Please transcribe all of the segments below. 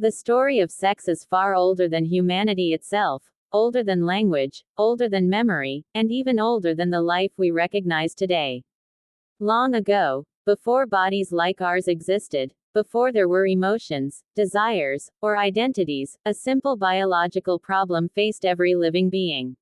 The story of sex is far older than humanity itself, older than language, older than memory, and even older than the life we recognize today. Long ago, before bodies like ours existed, before there were emotions, desires, or identities, a simple biological problem faced every living being.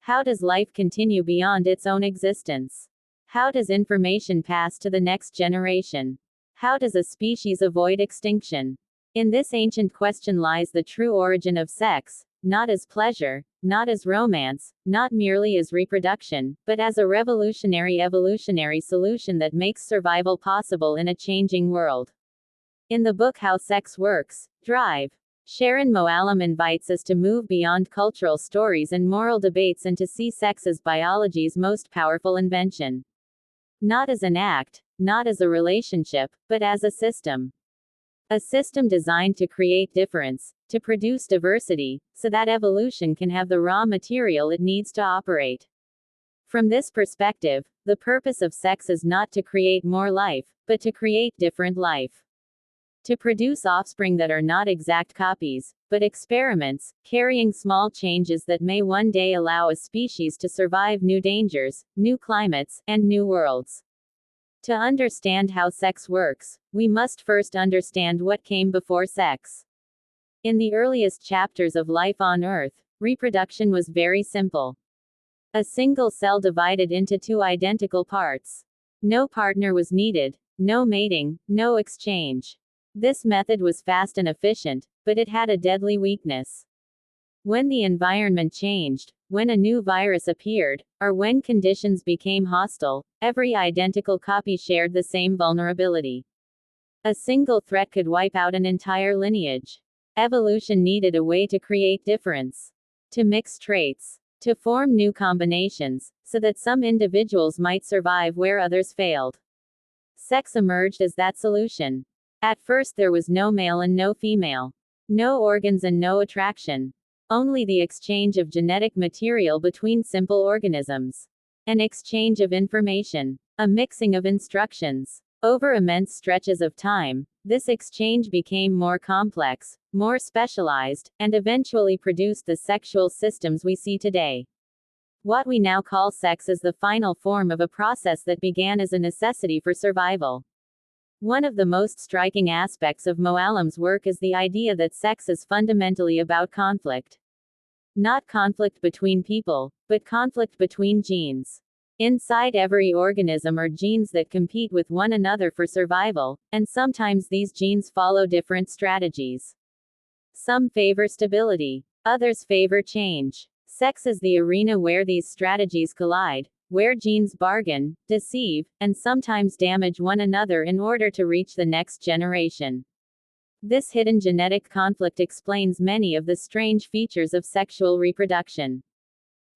How does life continue beyond its own existence? How does information pass to the next generation? How does a species avoid extinction? In this ancient question lies the true origin of sex, not as pleasure, not as romance, not merely as reproduction, but as a revolutionary evolutionary solution that makes survival possible in a changing world. In the book How Sex Works, Drive, Sharon Moalem invites us to move beyond cultural stories and moral debates and to see sex as biology's most powerful invention. Not as an act, not as a relationship, but as a system. A system designed to create difference, to produce diversity, so that evolution can have the raw material it needs to operate. From this perspective, the purpose of sex is not to create more life, but to create different life. To produce offspring that are not exact copies, but experiments, carrying small changes that may one day allow a species to survive new dangers, new climates, and new worlds. To understand how sex works, we must first understand what came before sex. In the earliest chapters of life on Earth, reproduction was very simple. A single cell divided into two identical parts. No partner was needed, no mating, no exchange. This method was fast and efficient, but it had a deadly weakness. When the environment changed, when a new virus appeared, or when conditions became hostile, every identical copy shared the same vulnerability. A single threat could wipe out an entire lineage. Evolution needed a way to create difference, to mix traits, to form new combinations, so that some individuals might survive where others failed. Sex emerged as that solution. At first there was no male and no female. No organs and no attraction. Only the exchange of genetic material between simple organisms. An exchange of information. A mixing of instructions. Over immense stretches of time, this exchange became more complex, more specialized, and eventually produced the sexual systems we see today. What we now call sex is the final form of a process that began as a necessity for survival. One of the most striking aspects of Moalem's work is the idea that sex is fundamentally about conflict. Not conflict between people, but conflict between genes. Inside every organism are genes that compete with one another for survival, and sometimes these genes follow different strategies. Some favor stability, others favor change. Sex is the arena where these strategies collide, where genes bargain, deceive, and sometimes damage one another in order to reach the next generation. This hidden genetic conflict explains many of the strange features of sexual reproduction.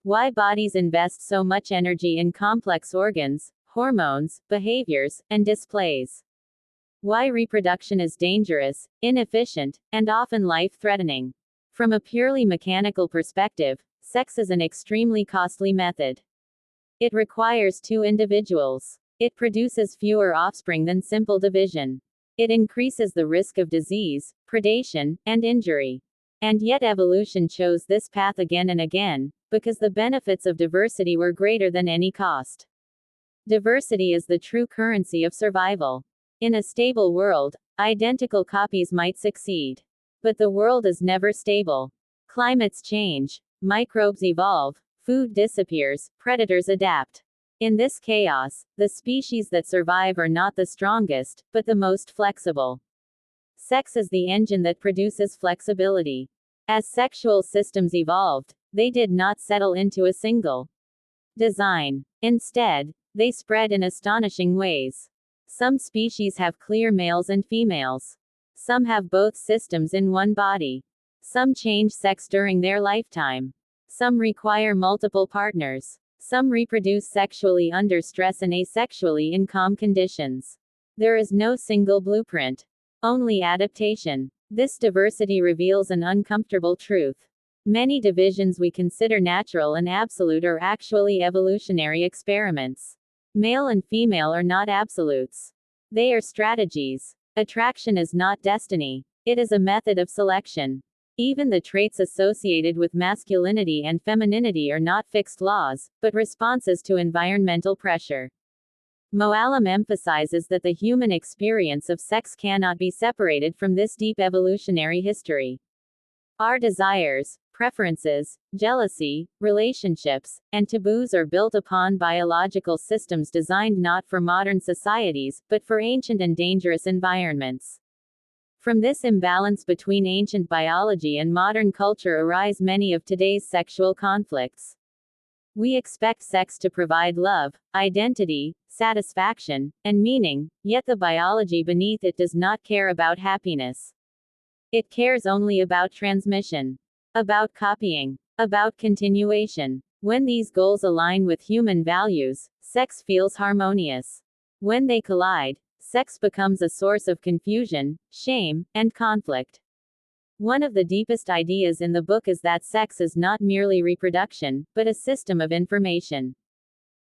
Why bodies invest so much energy in complex organs, hormones, behaviors, and displays. Why reproduction is dangerous, inefficient, and often life-threatening. From a purely mechanical perspective, sex is an extremely costly method. It requires two individuals. It produces fewer offspring than simple division. It increases the risk of disease, predation, and injury. And yet evolution chose this path again and again, because the benefits of diversity were greater than any cost. Diversity is the true currency of survival. In a stable world, identical copies might succeed. But the world is never stable. Climates change, microbes evolve, food disappears, predators adapt. In this chaos, the species that survive are not the strongest, but the most flexible. Sex is the engine that produces flexibility. As sexual systems evolved, they did not settle into a single design. Instead, they spread in astonishing ways. Some species have clear males and females. Some have both systems in one body. Some change sex during their lifetime. Some require multiple partners. Some reproduce sexually under stress and asexually in calm conditions. There is no single blueprint. Only adaptation. This diversity reveals an uncomfortable truth. Many divisions we consider natural and absolute are actually evolutionary experiments. Male and female are not absolutes. They are strategies. Attraction is not destiny. It is a method of selection. Even the traits associated with masculinity and femininity are not fixed laws, but responses to environmental pressure. Moalem emphasizes that the human experience of sex cannot be separated from this deep evolutionary history. Our desires, preferences, jealousy, relationships, and taboos are built upon biological systems designed not for modern societies, but for ancient and dangerous environments. From this imbalance between ancient biology and modern culture arise many of today's sexual conflicts. We expect sex to provide love, identity, satisfaction, and meaning, yet the biology beneath it does not care about happiness. It cares only about transmission, about copying, about continuation. When these goals align with human values, sex feels harmonious. When they collide, sex becomes a source of confusion, shame, and conflict. One of the deepest ideas in the book is that sex is not merely reproduction, but a system of information.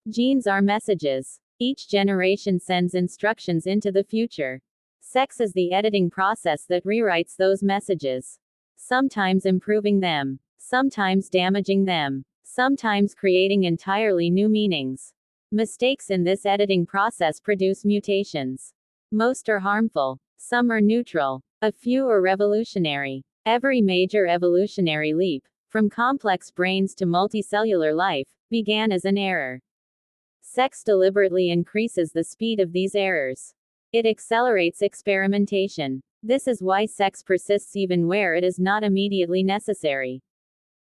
Genes are messages. Each generation sends instructions into the future. Sex is the editing process that rewrites those messages. Sometimes improving them, sometimes damaging them, sometimes creating entirely new meanings. Mistakes in this editing process produce mutations. Most are harmful, some are neutral, a few are revolutionary. Every major evolutionary leap, from complex brains to multicellular life, began as an error. Sex deliberately increases the speed of these errors. It accelerates experimentation. This is why sex persists even where it is not immediately necessary.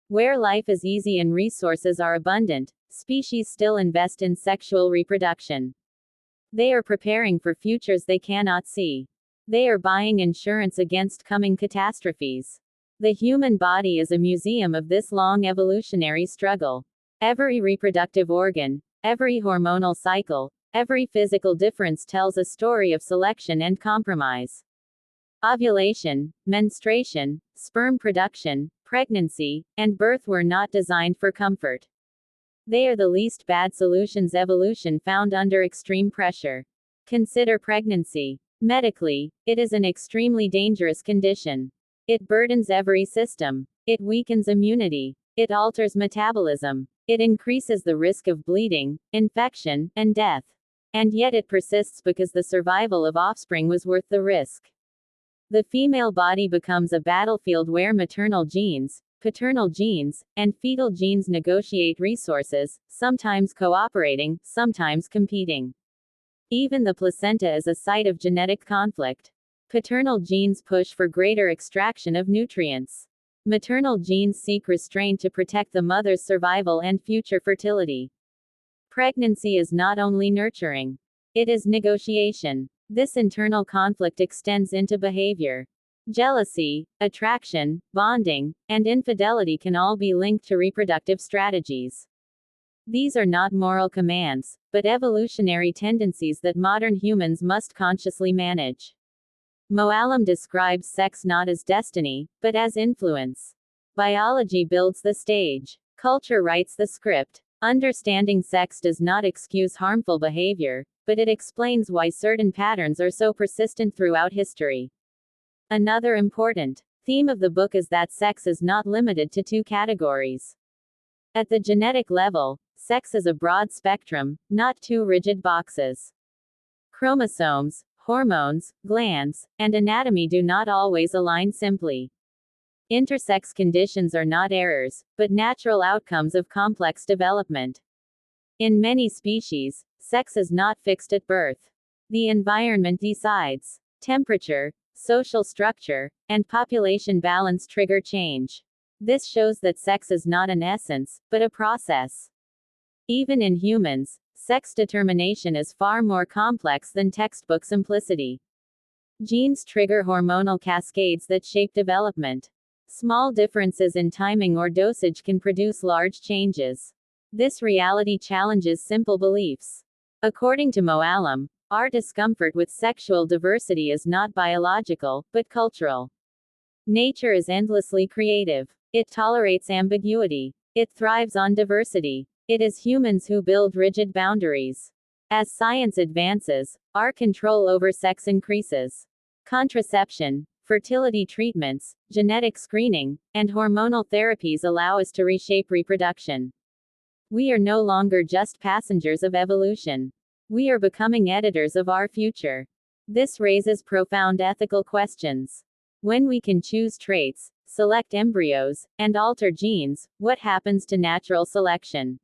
Where life is easy and resources are abundant, species still invest in sexual reproduction. They are preparing for futures they cannot see. They are buying insurance against coming catastrophes. The human body is a museum of this long evolutionary struggle. Every reproductive organ, every hormonal cycle, every physical difference tells a story of selection and compromise. Ovulation, menstruation, sperm production, pregnancy, and birth were not designed for comfort. They are the least bad solutions evolution found under extreme pressure. Consider pregnancy. Medically, it is an extremely dangerous condition. It burdens every system. It weakens immunity. It alters metabolism. It increases the risk of bleeding, infection, and death. And yet it persists because the survival of offspring was worth the risk. The female body becomes a battlefield where maternal genes, paternal genes, and fetal genes negotiate resources, sometimes cooperating, sometimes competing. Even the placenta is a site of genetic conflict. Paternal genes push for greater extraction of nutrients. Maternal genes seek restraint to protect the mother's survival and future fertility. Pregnancy is not only nurturing. It is negotiation. This internal conflict extends into behavior. Jealousy, attraction, bonding, and infidelity can all be linked to reproductive strategies. These are not moral commands, but evolutionary tendencies that modern humans must consciously manage. Moalem describes sex not as destiny, but as influence. Biology builds the stage. Culture writes the script. Understanding sex does not excuse harmful behavior, but it explains why certain patterns are so persistent throughout history. Another important theme of the book is that sex is not limited to two categories. At the genetic level, sex is a broad spectrum, not two rigid boxes. Chromosomes, hormones, glands, and anatomy do not always align simply. Intersex conditions are not errors, but natural outcomes of complex development. In many species, sex is not fixed at birth. The environment decides. Temperature, social structure, and population balance trigger change. This shows that sex is not an essence, but a process. Even in humans, sex determination is far more complex than textbook simplicity. Genes trigger hormonal cascades that shape development. Small differences in timing or dosage can produce large changes. This reality challenges simple beliefs. According to Moalem, our discomfort with sexual diversity is not biological, but cultural. Nature is endlessly creative. It tolerates ambiguity. It thrives on diversity. It is humans who build rigid boundaries. As science advances, our control over sex increases. Contraception, fertility treatments, genetic screening, and hormonal therapies allow us to reshape reproduction. We are no longer just passengers of evolution. We are becoming editors of our future. This raises profound ethical questions. When we can choose traits, select embryos, and alter genes, what happens to natural selection?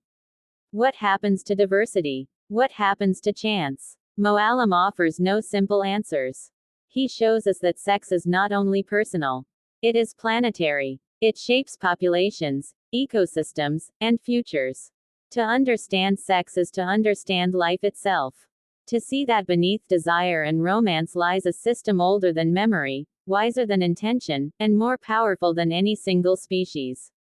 What happens to diversity? What happens to chance? Moalem offers no simple answers. He shows us that sex is not only personal. It is planetary. It shapes populations, ecosystems, and futures. To understand sex is to understand life itself. To see that beneath desire and romance lies a system older than memory, wiser than intention, and more powerful than any single species.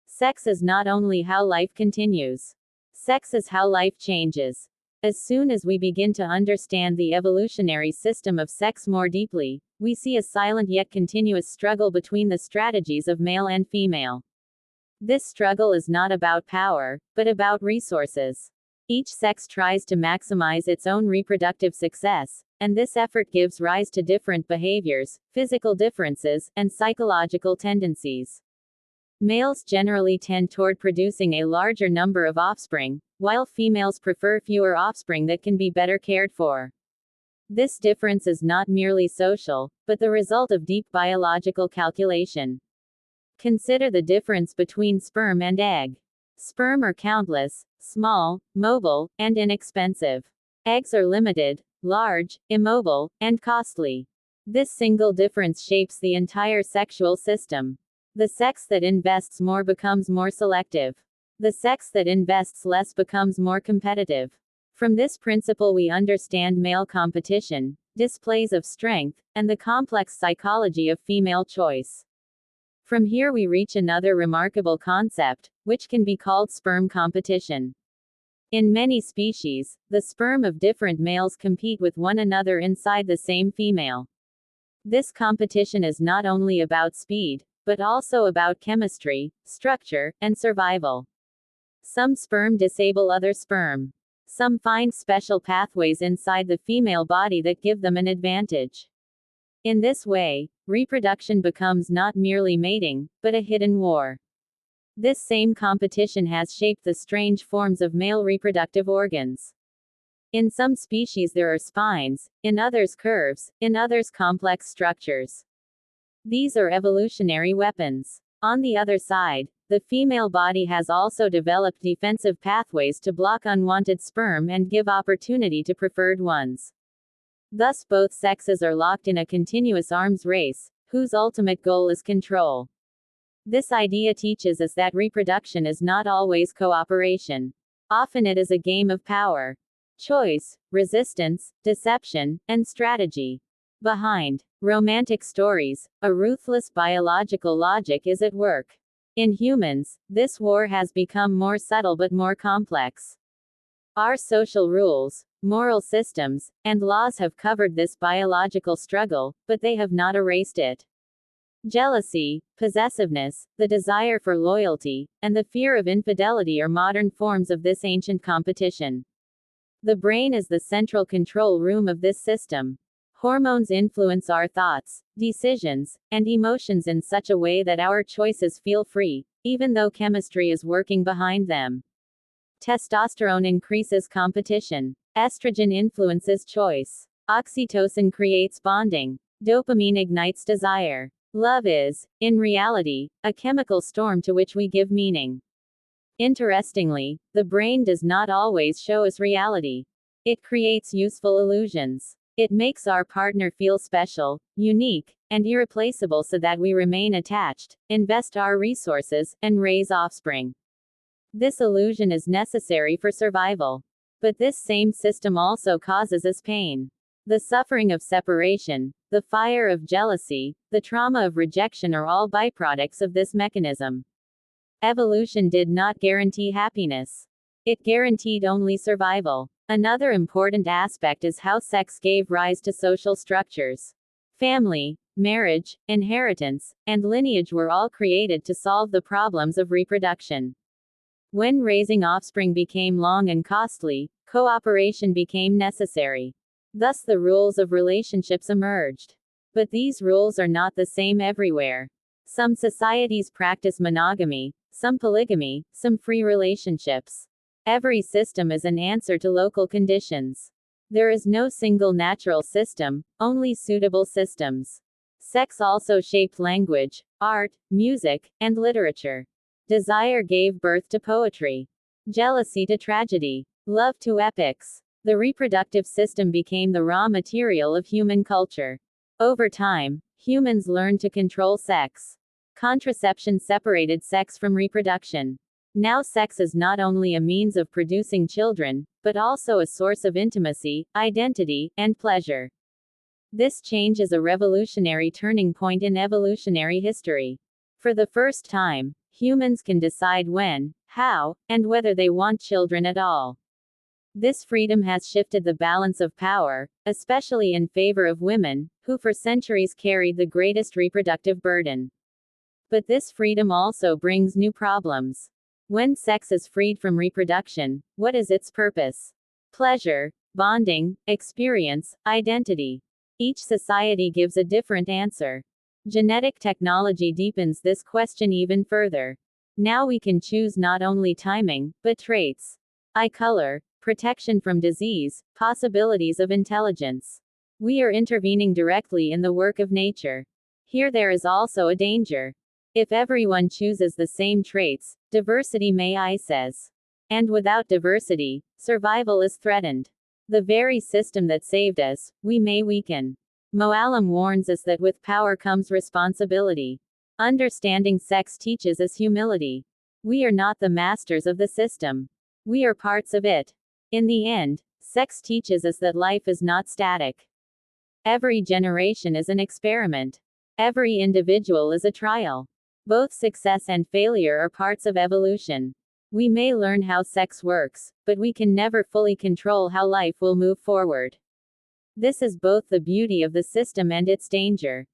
Sex is not only how life continues. Sex is how life changes. As soon as we begin to understand the evolutionary system of sex more deeply, we see a silent yet continuous struggle between the strategies of male and female. This struggle is not about power, but about resources. Each sex tries to maximize its own reproductive success, and this effort gives rise to different behaviors, physical differences, and psychological tendencies. Males generally tend toward producing a larger number of offspring, while females prefer fewer offspring that can be better cared for. This difference is not merely social, but the result of deep biological calculation. Consider the difference between sperm and egg. Sperm are countless, small, mobile, and inexpensive. Eggs are limited, large, immobile, and costly. This single difference shapes the entire sexual system. The sex that invests more becomes more selective. The sex that invests less becomes more competitive. From this principle we understand male competition, displays of strength, and the complex psychology of female choice. From here we reach another remarkable concept, which can be called sperm competition. In many species, the sperm of different males compete with one another inside the same female. This competition is not only about speed, but also about chemistry, structure, and survival. Some sperm disable other sperm. Some find special pathways inside the female body that give them an advantage. In this way, reproduction becomes not merely mating, but a hidden war. This same competition has shaped the strange forms of male reproductive organs. In some species there are spines, in others curves, in others complex structures. These are evolutionary weapons. On the other side, the female body has also developed defensive pathways to block unwanted sperm and give opportunity to preferred ones. Thus both sexes are locked in a continuous arms race, whose ultimate goal is control. This idea teaches us that reproduction is not always cooperation. Often it is a game of power, choice, resistance, deception, and strategy. Behind romantic stories, a ruthless biological logic is at work. In humans, this war has become more subtle but more complex. Our social rules, moral systems, and laws have covered this biological struggle, but they have not erased it. Jealousy, possessiveness, the desire for loyalty, and the fear of infidelity are modern forms of this ancient competition. The brain is the central control room of this system. Hormones influence our thoughts, decisions, and emotions in such a way that our choices feel free, even though chemistry is working behind them. Testosterone increases competition. Estrogen influences choice. Oxytocin creates bonding. Dopamine ignites desire. Love is, in reality, a chemical storm to which we give meaning. Interestingly, the brain does not always show us reality. It creates useful illusions. It makes our partner feel special, unique, and irreplaceable so that we remain attached, invest our resources, and raise offspring. This illusion is necessary for survival. But this same system also causes us pain. The suffering of separation, the fire of jealousy, the trauma of rejection are all byproducts of this mechanism. Evolution did not guarantee happiness. It guaranteed only survival. Another important aspect is how sex gave rise to social structures. Family, marriage, inheritance, and lineage were all created to solve the problems of reproduction. When raising offspring became long and costly, cooperation became necessary. Thus the rules of relationships emerged. But these rules are not the same everywhere. Some societies practice monogamy, some polygamy, some free relationships. Every system is an answer to local conditions. There is no single natural system, only suitable systems. Sex also shaped language, art, music, and literature. Desire gave birth to poetry. Jealousy to tragedy. Love to epics. The reproductive system became the raw material of human culture. Over time, humans learned to control sex. Contraception separated sex from reproduction. Now sex is not only a means of producing children, but also a source of intimacy, identity, and pleasure. This change is a revolutionary turning point in evolutionary history. For the first time, humans can decide when, how, and whether they want children at all. This freedom has shifted the balance of power, especially in favor of women, who for centuries carried the greatest reproductive burden. But this freedom also brings new problems. When sex is freed from reproduction, what is its purpose? Pleasure, bonding, experience, identity. Each society gives a different answer. Genetic technology deepens this question even further. Now we can choose not only timing, but traits. Eye color, protection from disease, possibilities of intelligence. We are intervening directly in the work of nature. Here there is also a danger. If everyone chooses the same traits, diversity may says. And without diversity, survival is threatened. The very system that saved us, we may weaken. Moalem warns us that with power comes responsibility. Understanding sex teaches us humility. We are not the masters of the system. We are parts of it. In the end, sex teaches us that life is not static. Every generation is an experiment. Every individual is a trial. Both success and failure are parts of evolution. We may learn how sex works, but we can never fully control how life will move forward. This is both the beauty of the system and its danger.